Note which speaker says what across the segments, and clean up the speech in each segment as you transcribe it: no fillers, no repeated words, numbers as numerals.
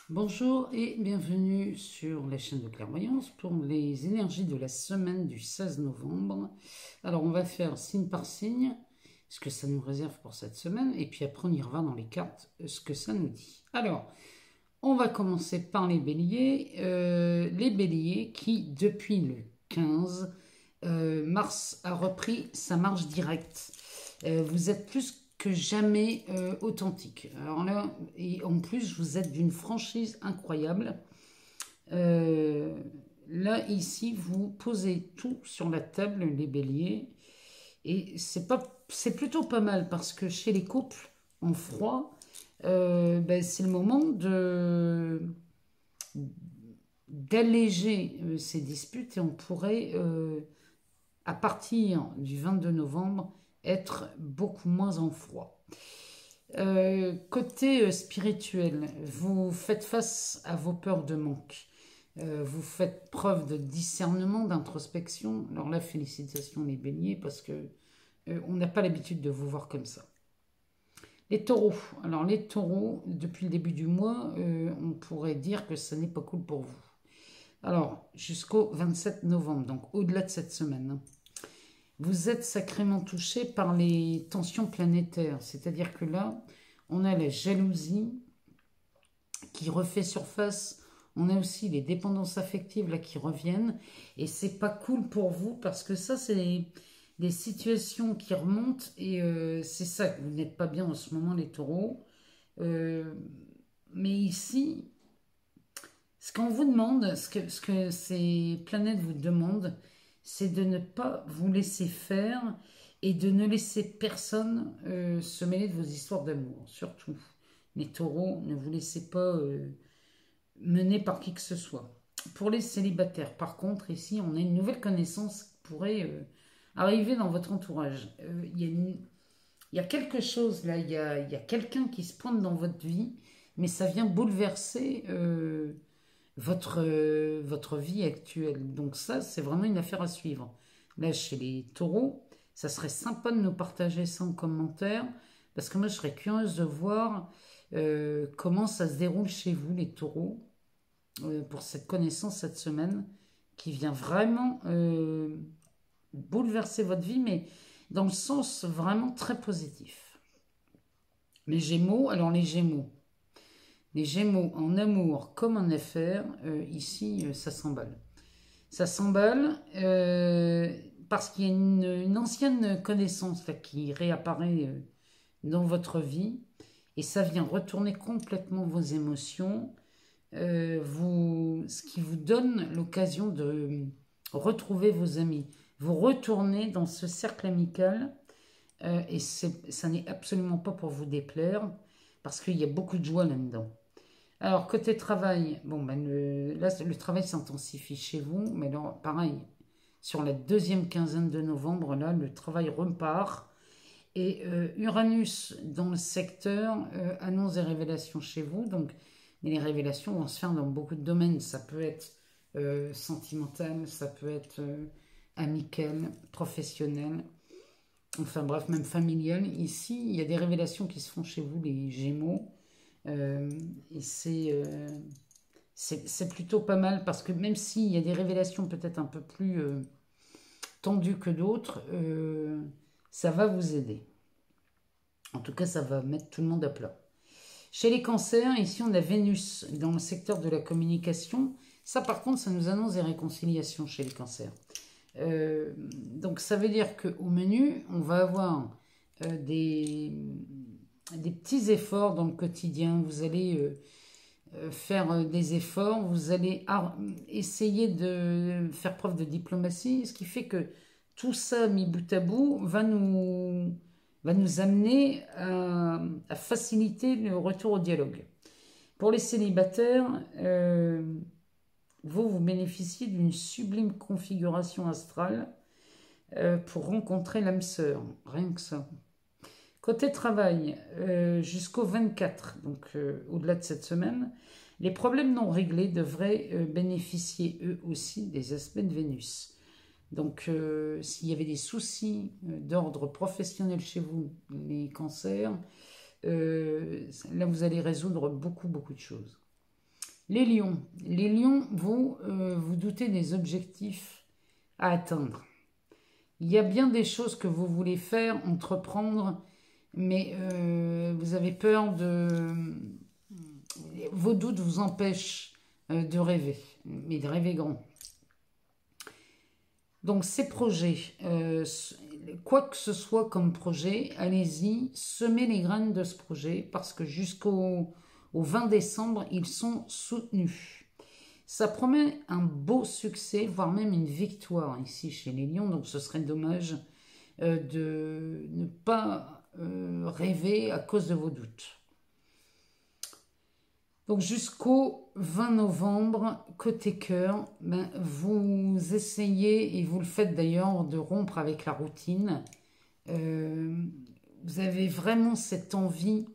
Speaker 1: Bonjour et bienvenue sur la chaîne de clairvoyance pour les énergies de la semaine du 16 novembre. Alors on va faire signe par signe ce que ça nous réserve pour cette semaine et puis après on y revient dans les cartes ce que ça nous dit. Alors on va commencer par les béliers. Les béliers qui depuis le 15 mars a repris sa marche directe. Vous êtes plus que jamais authentique. Alors là, et en plus, vous êtes d'une franchise incroyable. Là, ici, vous posez tout sur la table, les béliers. Et c'est plutôt pas mal parce que chez les couples en froid, c'est le moment d'alléger ces disputes et on pourrait, à partir du 22 novembre, être beaucoup moins en froid. Côté spirituel, vous faites face à vos peurs de manque. Vous faites preuve de discernement, d'introspection. Alors là, félicitations les béliers parce que on n'a pas l'habitude de vous voir comme ça. Les taureaux. Alors les taureaux, depuis le début du mois, on pourrait dire que ça n'est pas cool pour vous. Alors, jusqu'au 27 novembre, donc au-delà de cette semaine, vous êtes sacrément touché par les tensions planétaires. C'est-à-dire que là, on a la jalousie qui refait surface. On a aussi les dépendances affectives là qui reviennent. Et c'est pas cool pour vous parce que ça, c'est des situations qui remontent. Et c'est ça que vous n'êtes pas bien en ce moment, les taureaux. Mais ici, ce qu'on vous demande, ce que ces planètes vous demandent, c'est de ne pas vous laisser faire et de ne laisser personne se mêler de vos histoires d'amour. Surtout, les taureaux, ne vous laissez pas mener par qui que ce soit. Pour les célibataires, par contre, ici, on a une nouvelle connaissance qui pourrait arriver dans votre entourage. Il y a quelque chose là, il y a quelqu'un qui se pointe dans votre vie, mais ça vient bouleverser votre vie actuelle. Donc ça, c'est vraiment une affaire à suivre. Là, chez les taureaux, ça serait sympa de nous partager ça en commentaire, parce que moi, je serais curieuse de voir comment ça se déroule chez vous, les taureaux, pour cette connaissance cette semaine, qui vient vraiment bouleverser votre vie, mais dans le sens vraiment très positif. Les Gémeaux, alors les Gémeaux en amour comme en affaires, ici, ça s'emballe. Ça s'emballe parce qu'il y a une ancienne connaissance là, qui réapparaît dans votre vie et ça vient retourner complètement vos émotions, ce qui vous donne l'occasion de retrouver vos amis. Vous retournez dans ce cercle amical et ça n'est absolument pas pour vous déplaire parce qu'il y a beaucoup de joie là-dedans. Alors, côté travail, bon, là, le travail s'intensifie chez vous, mais là, pareil, sur la deuxième quinzaine de novembre, là, le travail repart. Et Uranus, dans le secteur, annonce des révélations chez vous. Donc, les révélations vont se faire dans beaucoup de domaines. Ça peut être sentimental, ça peut être amical, professionnel, enfin bref, même familial. Ici, il y a des révélations qui se font chez vous, les Gémeaux. Et c'est plutôt pas mal parce que même s'il y a des révélations peut-être un peu plus tendues que d'autres, ça va vous aider. En tout cas, ça va mettre tout le monde à plat. Chez les cancers, ici on a Vénus dans le secteur de la communication. Ça par contre, ça nous annonce des réconciliations chez les cancers. Donc ça veut dire qu'au menu, on va avoir des petits efforts dans le quotidien. Vous allez faire des efforts, vous allez essayer de faire preuve de diplomatie, ce qui fait que tout ça mis bout à bout va nous amener à faciliter le retour au dialogue. Pour les célibataires, vous bénéficiez d'une sublime configuration astrale pour rencontrer l'âme sœur, rien que ça. Côté travail, jusqu'au 24, donc au-delà de cette semaine, les problèmes non réglés devraient bénéficier eux aussi des aspects de Vénus. Donc s'il y avait des soucis d'ordre professionnel chez vous, les cancers, là vous allez résoudre beaucoup de choses. Les lions, vous vous doutez des objectifs à atteindre. Il y a bien des choses que vous voulez faire, entreprendre, mais vous avez peur de... Vos doutes vous empêchent de rêver, mais de rêver grand. Donc ces projets, quoi que ce soit comme projet, allez-y, semez les graines de ce projet parce que jusqu'au 20 décembre, ils sont soutenus. Ça promet un beau succès, voire même une victoire ici chez les lions, donc ce serait dommage de ne pas rêver à cause de vos doutes. Donc jusqu'au 20 novembre, côté cœur, vous essayez, et vous le faites d'ailleurs, de rompre avec la routine. Vous avez vraiment cette envie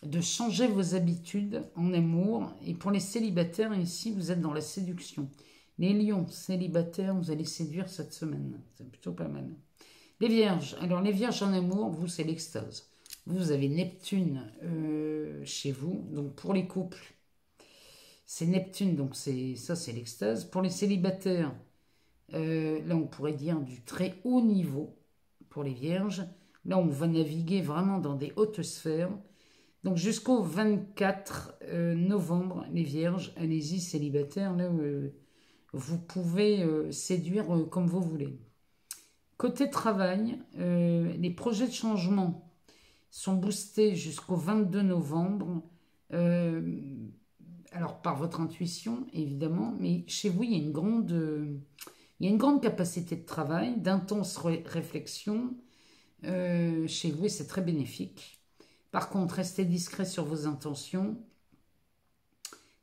Speaker 1: de changer vos habitudes en amour. Et pour les célibataires, ici, vous êtes dans la séduction. Les lions célibataires, vous allez séduire cette semaine. C'est plutôt pas mal. Les vierges. Alors les vierges en amour, vous, c'est l'extase. Vous avez Neptune chez vous. Donc pour les couples, c'est Neptune. Donc ça, c'est l'extase. Pour les célibataires, là, on pourrait dire du très haut niveau pour les vierges. Là, on va naviguer vraiment dans des hautes sphères. Donc jusqu'au 24 novembre, les vierges, allez-y célibataires, là, vous pouvez séduire comme vous voulez. Côté travail, les projets de changement sont boostés jusqu'au 22 novembre. Alors par votre intuition, évidemment, mais chez vous, il y a une grande capacité de travail, d'intense réflexion. Chez vous, et c'est très bénéfique. Par contre, restez discret sur vos intentions.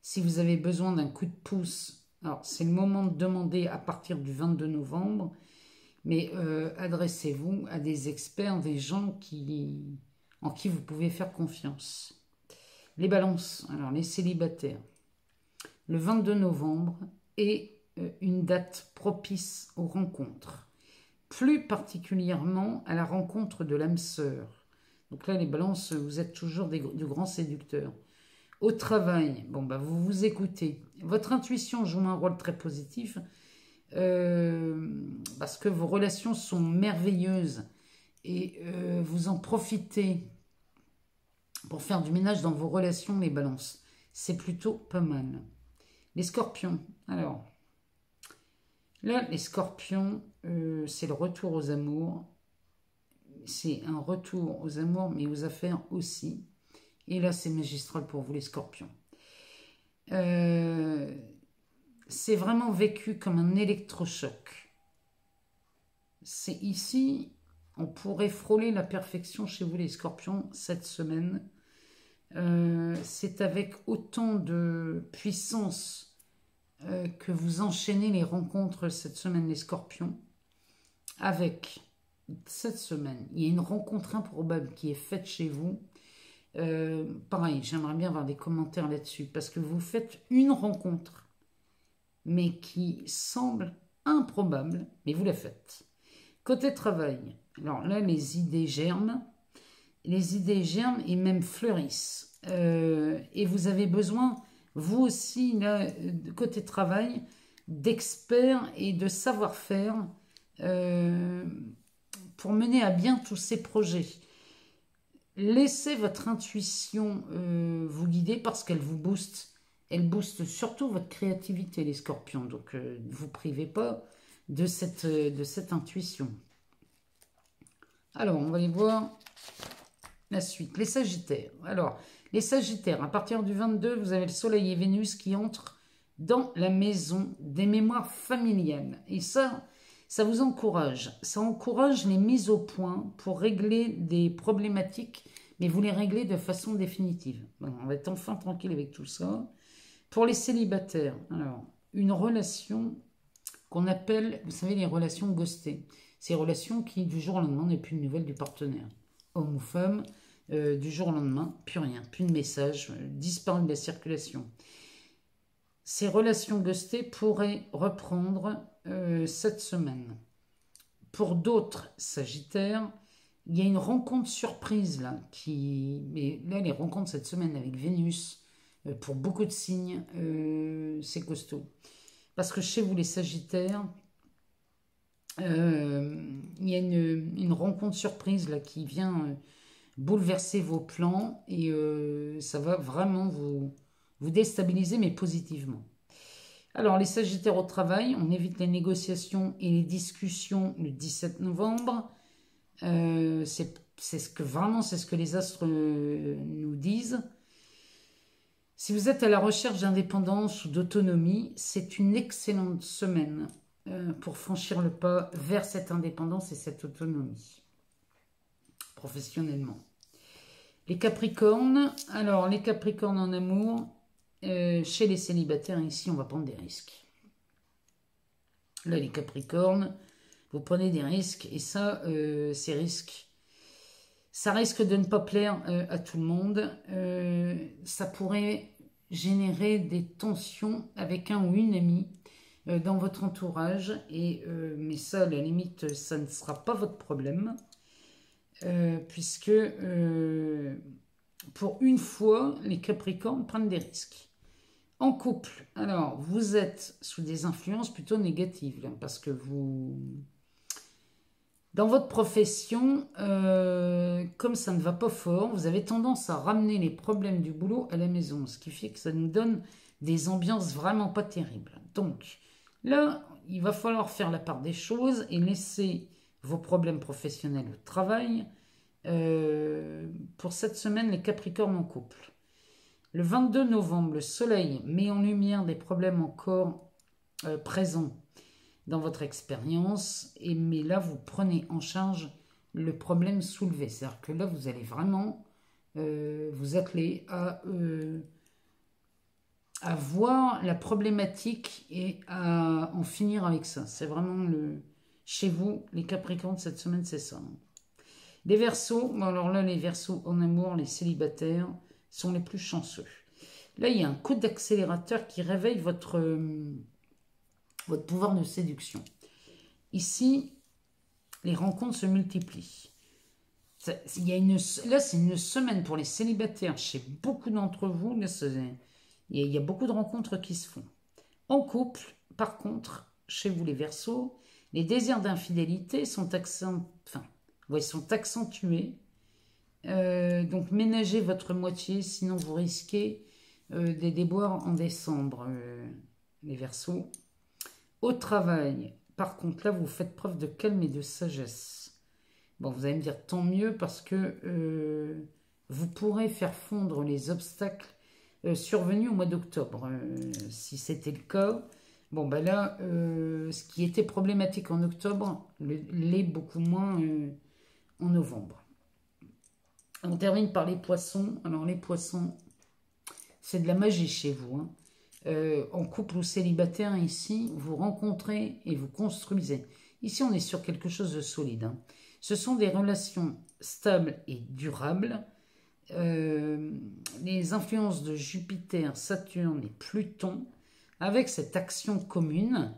Speaker 1: Si vous avez besoin d'un coup de pouce, alors c'est le moment de demander à partir du 22 novembre, mais adressez-vous à des experts, des gens en qui vous pouvez faire confiance. Les balances, alors les célibataires, le 22 novembre est une date propice aux rencontres, plus particulièrement à la rencontre de l'âme sœur. Donc là, les balances, vous êtes toujours de grands séducteurs. Au travail, vous vous écoutez. Votre intuition joue un rôle très positif parce que vos relations sont merveilleuses et vous en profitez pour faire du ménage dans vos relations, les balances. C'est plutôt pas mal. Les scorpions, alors, là, les scorpions, c'est le retour aux amours. C'est un retour aux amours, mais aux affaires aussi. Et là, c'est magistral pour vous, les scorpions. C'est vraiment vécu comme un électrochoc. C'est ici, on pourrait frôler la perfection chez vous, les scorpions, cette semaine. C'est avec autant de puissance que vous enchaînez les rencontres cette semaine, les scorpions. Avec cette semaine, il y a une rencontre improbable qui est faite chez vous. Pareil, j'aimerais bien avoir des commentaires là-dessus parce que vous faites une rencontre mais qui semble improbable, mais vous la faites. Côté travail, alors là, les idées germent et même fleurissent. Et vous avez besoin, vous aussi, là, côté travail, d'experts et de savoir-faire pour mener à bien tous ces projets. Laissez votre intuition vous guider parce qu'elle vous booste. Elle booste surtout votre créativité, les scorpions. Donc, ne vous privez pas de cette intuition. Alors, on va aller voir la suite. Les sagittaires. Alors, les sagittaires, à partir du 22, vous avez le soleil et Vénus qui entrent dans la maison des mémoires familiales. Et ça vous encourage. Ça encourage les mises au point pour régler des problématiques, mais vous les réglez de façon définitive. Bon, on va être enfin tranquille avec tout ça. Pour les célibataires, alors, une relation qu'on appelle, vous savez, les relations ghostées. Ces relations qui, du jour au lendemain, n'est plus de nouvelles du partenaire. Homme ou femme, du jour au lendemain, plus rien, plus de message, disparu de la circulation. Ces relations ghostées pourraient reprendre cette semaine. Pour d'autres sagittaires, il y a une rencontre surprise là, mais là, les rencontres cette semaine avec Vénus, pour beaucoup de signes, c'est costaud. Parce que chez vous, les Sagittaires, il y a une rencontre surprise là, qui vient bouleverser vos plans et ça va vraiment vous déstabiliser, mais positivement. Alors, les Sagittaires au travail, on évite les négociations et les discussions le 17 novembre. C'est ce que les astres nous disent. Si vous êtes à la recherche d'indépendance ou d'autonomie, c'est une excellente semaine pour franchir le pas vers cette indépendance et cette autonomie, professionnellement. Les Capricornes, alors les Capricornes en amour, chez les célibataires, ici, on va prendre des risques. Là, les Capricornes, vous prenez des risques, et ça, ces risques, ça risque de ne pas plaire à tout le monde. Ça pourrait générer des tensions avec un ou une amie dans votre entourage, mais ça, à la limite, ça ne sera pas votre problème, puisque pour une fois, les Capricornes prennent des risques. En couple, alors, vous êtes sous des influences plutôt négatives, parce que dans votre profession, comme ça ne va pas fort, vous avez tendance à ramener les problèmes du boulot à la maison, ce qui fait que ça nous donne des ambiances vraiment pas terribles. Donc, là, il va falloir faire la part des choses et laisser vos problèmes professionnels au travail. Pour cette semaine, les Capricornes en couple. Le 22 novembre, le soleil met en lumière des problèmes encore présents dans votre expérience, mais là, vous prenez en charge le problème soulevé. C'est-à-dire que là, vous allez vraiment vous atteler à voir la problématique et à en finir avec ça. C'est vraiment chez vous, les Capricornes, cette semaine, c'est ça. Les Verseaux, bon alors là, les Verseaux en amour, les célibataires, sont les plus chanceux. Là, il y a un coup d'accélérateur qui réveille votre pouvoir de séduction. Ici, les rencontres se multiplient. Là, c'est une semaine pour les célibataires. Chez beaucoup d'entre vous, là, il y a beaucoup de rencontres qui se font. En couple, par contre, chez vous les Verseaux, les désirs d'infidélité sont accentués. Donc ménagez votre moitié, sinon vous risquez des déboires en décembre, les Verseaux. Au travail, par contre, là, vous faites preuve de calme et de sagesse. Bon, vous allez me dire tant mieux parce que vous pourrez faire fondre les obstacles survenus au mois d'octobre. Si c'était le cas, bon, ben là, ce qui était problématique en octobre l'est beaucoup moins en novembre. On termine par les poissons. Alors, les poissons, c'est de la magie chez vous. En couple ou célibataire, ici, vous rencontrez et vous construisez. Ici, on est sur quelque chose de solide. Ce sont des relations stables et durables. Les influences de Jupiter, Saturne et Pluton, avec cette action commune,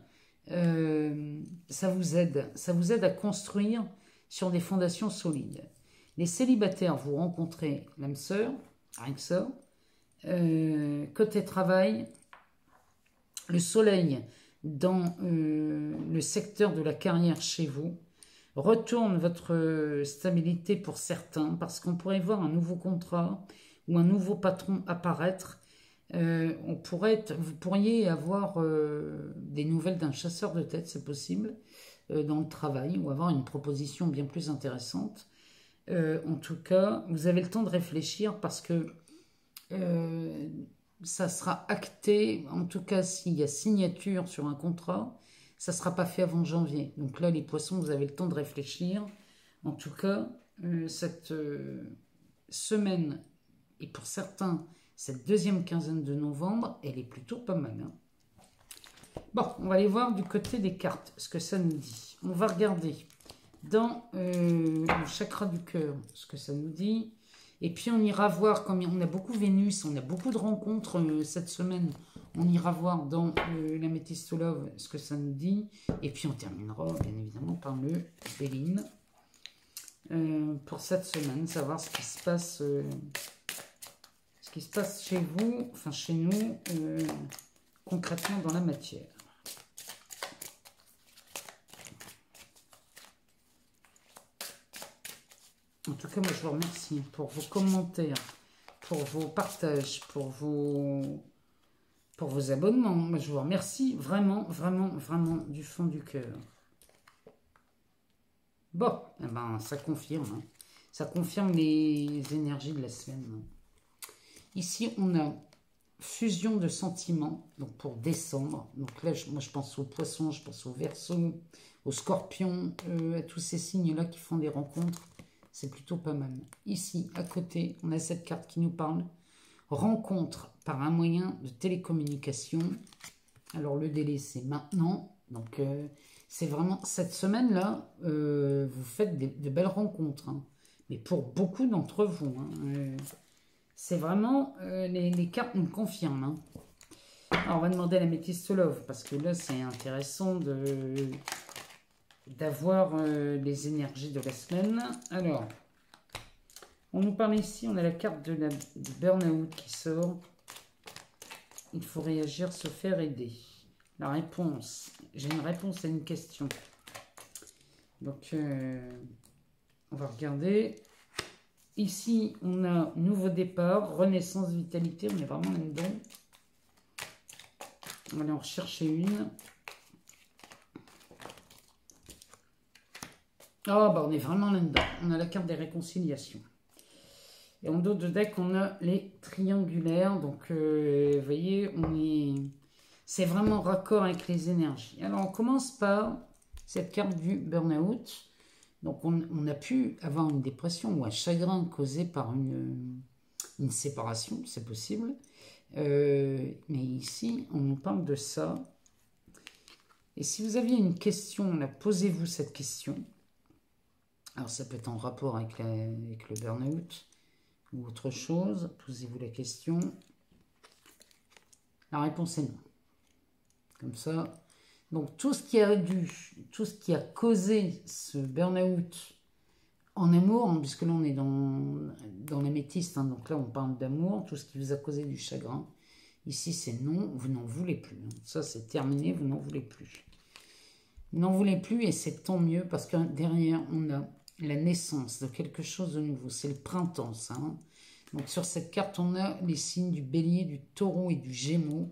Speaker 1: ça vous aide à construire sur des fondations solides. Les célibataires, vous rencontrez l'âme sœur, rien que ça. Côté travail, le soleil dans le secteur de la carrière chez vous retourne votre stabilité pour certains, parce qu'on pourrait voir un nouveau contrat ou un nouveau patron apparaître. Vous pourriez avoir des nouvelles d'un chasseur de tête, c'est possible, dans le travail, ou avoir une proposition bien plus intéressante. En tout cas, vous avez le temps de réfléchir parce que ça sera acté, en tout cas s'il y a signature sur un contrat, ça ne sera pas fait avant janvier. Donc là, les poissons, vous avez le temps de réfléchir. En tout cas, cette semaine, et pour certains, cette deuxième quinzaine de novembre, elle est plutôt pas mal. Bon, on va aller voir du côté des cartes, ce que ça nous dit. On va regarder dans le chakra du cœur, ce que ça nous dit. Et puis on ira voir, comme on a beaucoup Vénus, on a beaucoup de rencontres cette semaine, on ira voir dans la Métistolove ce que ça nous dit. Et puis on terminera bien évidemment par le Béline pour cette semaine, savoir ce qui se passe qui se passe chez vous, enfin chez nous, concrètement dans la matière. En tout cas, moi, je vous remercie pour vos commentaires, pour vos partages, pour vos abonnements. Moi, je vous remercie vraiment, vraiment, vraiment du fond du cœur. Bon, eh ben, ça confirme. Hein. Ça confirme les énergies de la semaine. Ici, on a fusion de sentiments, donc pour décembre. Donc là, moi, je pense aux poissons, je pense aux Verseaux, aux Scorpions, à tous ces signes-là qui font des rencontres. C'est plutôt pas mal. Ici, à côté, on a cette carte qui nous parle. Rencontre par un moyen de télécommunication. Alors, le délai, c'est maintenant. Donc, c'est vraiment cette semaine-là, vous faites de belles rencontres. Hein. Mais pour beaucoup d'entre vous. Hein, c'est vraiment, les cartes nous confirment. Hein. Alors, on va demander à la métisse Love, parce que là, c'est intéressant d'avoir les énergies de la semaine. Alors, on nous parle ici, on a la carte du burn-out qui sort. Il faut réagir, se faire aider. La réponse, j'ai une réponse à une question. Donc, on va regarder. Ici, on a nouveau départ, renaissance, vitalité. On est vraiment là-dedans. On va aller en rechercher une. Ah, bah on est vraiment là-dedans. On a la carte des réconciliations. Et en dos de deck, on a les triangulaires. Donc, vous voyez, c'est vraiment raccord avec les énergies. Alors, on commence par cette carte du burn-out. Donc, on a pu avoir une dépression ou un chagrin causé par une séparation, c'est possible. Mais ici, on nous parle de ça. Et si vous aviez une question, là, posez-vous cette question. Alors, ça peut être en rapport avec le burn-out ou autre chose. Posez-vous la question. La réponse est non. Comme ça. Donc, tout ce qui a causé ce burn-out en amour, hein, puisque là, on est dans l'améthyste, hein, donc là, on parle d'amour, tout ce qui vous a causé du chagrin. Ici, c'est non, vous n'en voulez plus. Hein. Ça, c'est terminé, vous n'en voulez plus. Vous n'en voulez plus et c'est tant mieux parce que derrière, on a la naissance de quelque chose de nouveau. C'est le printemps, ça. Hein. Donc, sur cette carte, on a les signes du bélier, du taureau et du gémeaux.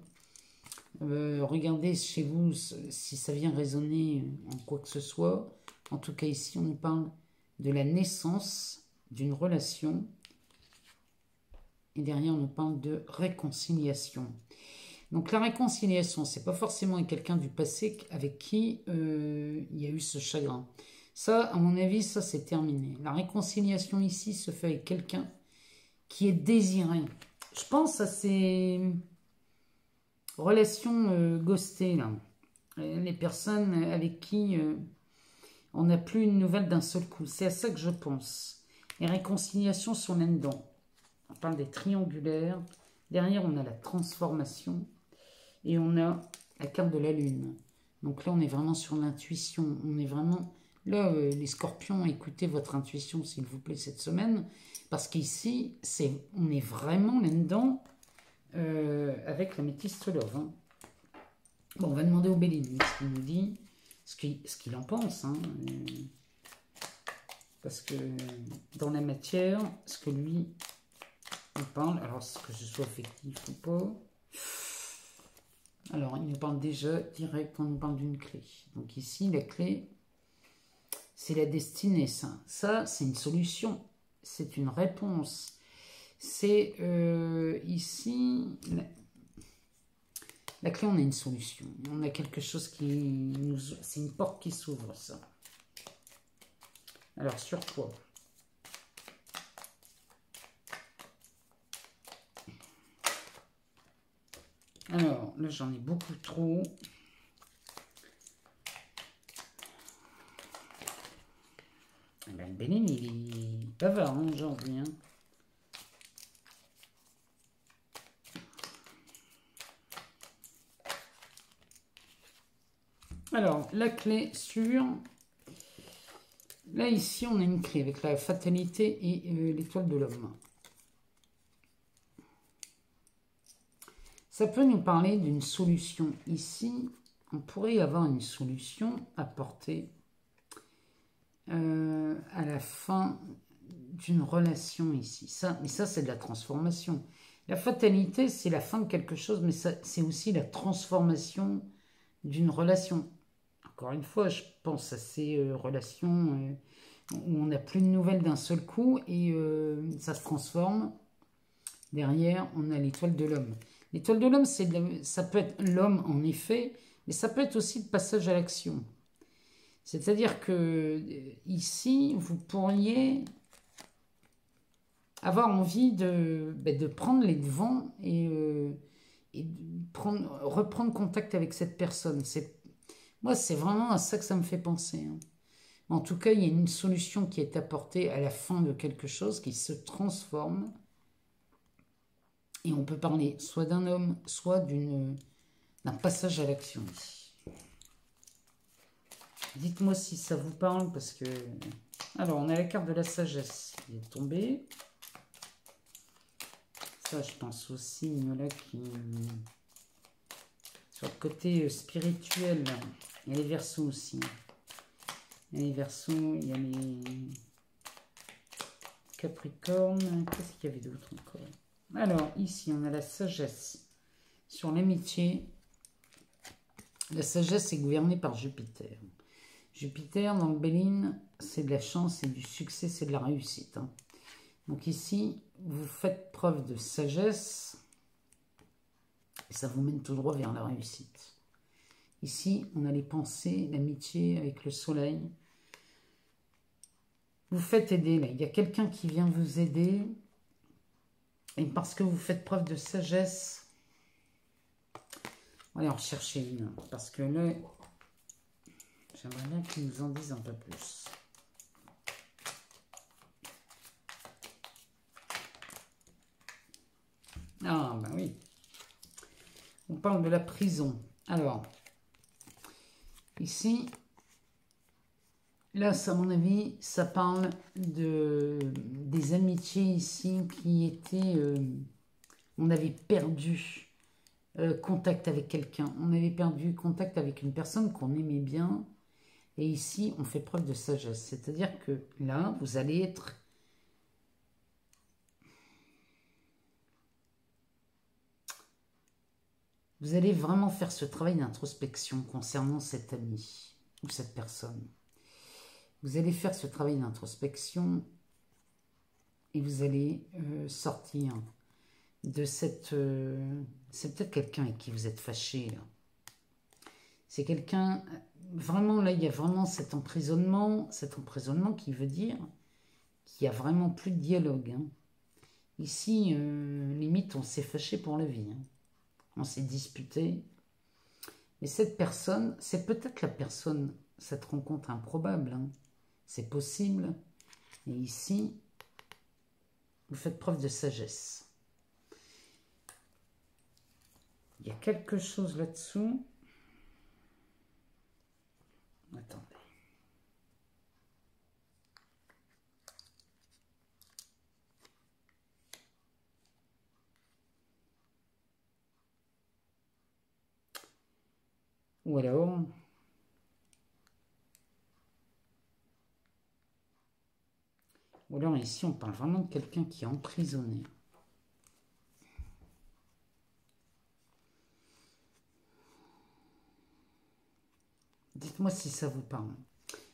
Speaker 1: Regardez chez vous si ça vient résonner en quoi que ce soit. En tout cas, ici, on nous parle de la naissance d'une relation. Et derrière, on nous parle de réconciliation. Donc, la réconciliation, c'est pas forcément avec quelqu'un du passé avec qui il y a eu ce chagrin. Ça, à mon avis, ça, c'est terminé. La réconciliation ici se fait avec quelqu'un qui est désiré. Je pense à ces relations ghostées, là. Les personnes avec qui on n'a plus une nouvelle d'un seul coup. C'est à ça que je pense. Les réconciliations sont là-dedans. On parle des triangulaires. Derrière, on a la transformation. Et on a la carte de la lune. Donc là, on est vraiment sur l'intuition. On est vraiment... Là, les scorpions, écoutez votre intuition, s'il vous plaît, cette semaine. Parce qu'ici, on est vraiment là-dedans avec la métisse Love. Hein. Bon, on va demander au Béline ce qu'il nous dit, ce qu'il en pense. Hein. Parce que dans la matière, ce que lui, il parle, alors est-ce que ce soit affectif ou pas? Alors, il nous parle déjà direct, on nous parle d'une clé. Donc ici, la clé, c'est la destinée, ça. Ça, c'est une solution. C'est une réponse. C'est ici... La clé, on a une solution. On a quelque chose qui nous... C'est une porte qui s'ouvre, ça. Alors, sur quoi? Alors, là, j'en ai beaucoup trop. Ben, le Bénin, il est bavard hein, aujourd'hui. Hein. Alors, la clé sur... Là, ici, on a une clé avec la fatalité et l'étoile de l'homme. Ça peut nous parler d'une solution. Ici, on pourrait y avoir une solution apportée à la fin d'une relation ici. Mais ça, c'est de la transformation. La fatalité, c'est la fin de quelque chose, mais c'est aussi la transformation d'une relation. Encore une fois, je pense à ces relations où on n'a plus de nouvelles d'un seul coup et ça se transforme. Derrière, on a l'étoile de l'homme. L'étoile de l'homme, ça peut être l'homme en effet, mais ça peut être aussi le passage à l'action. C'est-à-dire que ici, vous pourriez avoir envie de prendre les devants et de reprendre contact avec cette personne. Moi, c'est vraiment à ça que ça me fait penser. Hein. En tout cas, il y a une solution qui est apportée à la fin de quelque chose qui se transforme. Et on peut parler soit d'un homme, soit d'un passage à l'action. Dites-moi si ça vous parle, parce que... Alors, on a la carte de la sagesse qui est tombée. Ça, je pense au signe là qui... Sur le côté spirituel, il y a les Verseaux aussi. Il y a les Verseaux, il y a les Capricornes. Qu'est-ce qu'il y avait d'autre encore? Alors, ici, on a la sagesse sur l'amitié. La sagesse est gouvernée par Jupiter. Jupiter, dans le Béline, c'est de la chance, c'est du succès, c'est de la réussite. Hein. Donc ici, vous faites preuve de sagesse et ça vous mène tout droit vers la réussite. Ici, on a les pensées, l'amitié avec le soleil. Vous faites aider, là. Il y a quelqu'un qui vient vous aider. Et parce que vous faites preuve de sagesse, on va aller en chercher une. Parce que là, j'aimerais bien qu'ils nous en disent un peu plus. Ah, ben oui. On parle de la prison. Alors, ici, là, à mon avis, ça parle des amitiés ici qui étaient... on avait perdu contact avec quelqu'un. On avait perdu contact avec une personne qu'on aimait bien. Et ici, on fait preuve de sagesse. C'est-à-dire que là, vous allez être... Vous allez vraiment faire ce travail d'introspection concernant cet ami ou cette personne. Vous allez faire ce travail d'introspection et vous allez sortir de cette... c'est peut-être quelqu'un avec qui vous êtes fâché. C'est quelqu'un... Vraiment, là, il y a vraiment cet emprisonnement qui veut dire qu'il n'y a vraiment plus de dialogue. Hein. Ici, limite, on s'est fâché pour la vie. Hein. On s'est disputé. Et cette personne, c'est peut-être la personne, cette rencontre improbable. Hein. C'est possible. Et ici, vous faites preuve de sagesse. Il y a quelque chose là-dessous. Attendez. Ou alors ici, on parle vraiment de quelqu'un qui est emprisonné. Dites-moi si ça vous parle.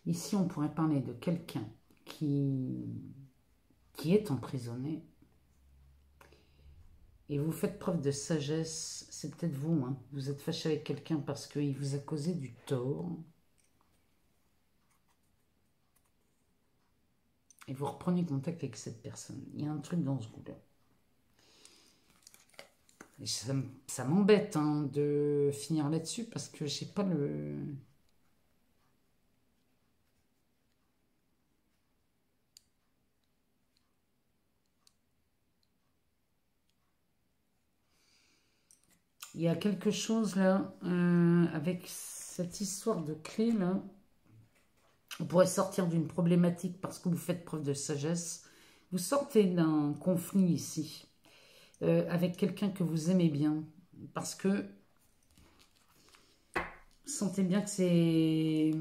Speaker 1: Ici, on pourrait parler de quelqu'un qui est emprisonné. Et vous faites preuve de sagesse. C'est peut-être vous. Hein. Vous êtes fâché avec quelqu'un parce qu'il vous a causé du tort. Et vous reprenez contact avec cette personne. Il y a un truc dans ce goût-là. Ça m'embête hein, de finir là-dessus parce que je n'ai pas le... Il y a quelque chose là, avec cette histoire de clé là. On pourrait sortir d'une problématique parce que vous faites preuve de sagesse. Vous sortez d'un conflit ici avec quelqu'un que vous aimez bien, parce que sentez bien que c'est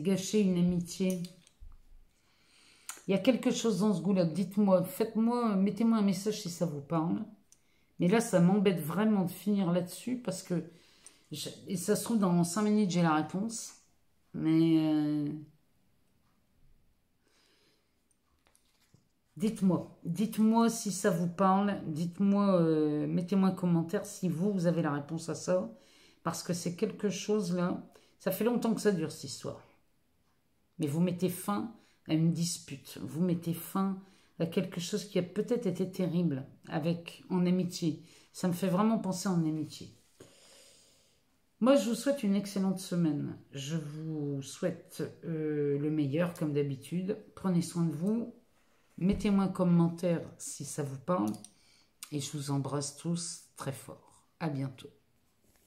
Speaker 1: gâcher une amitié. Il y a quelque chose dans ce goût-là. Dites-moi, faites-moi, mettez-moi un message si ça vous parle. Mais là, ça m'embête vraiment de finir là-dessus parce que, et ça se trouve, dans 5 minutes, j'ai la réponse. Mais dites-moi si ça vous parle. Dites-moi, mettez-moi un commentaire si vous avez la réponse à ça. Parce que c'est quelque chose là. Ça fait longtemps que ça dure cette histoire. Mais vous mettez fin à une dispute. Vous mettez fin à quelque chose qui a peut-être été terrible en amitié. Ça me fait vraiment penser en amitié. Moi, je vous souhaite une excellente semaine. Je vous souhaite le meilleur, comme d'habitude. Prenez soin de vous. Mettez-moi un commentaire si ça vous parle. Et je vous embrasse tous très fort. À bientôt.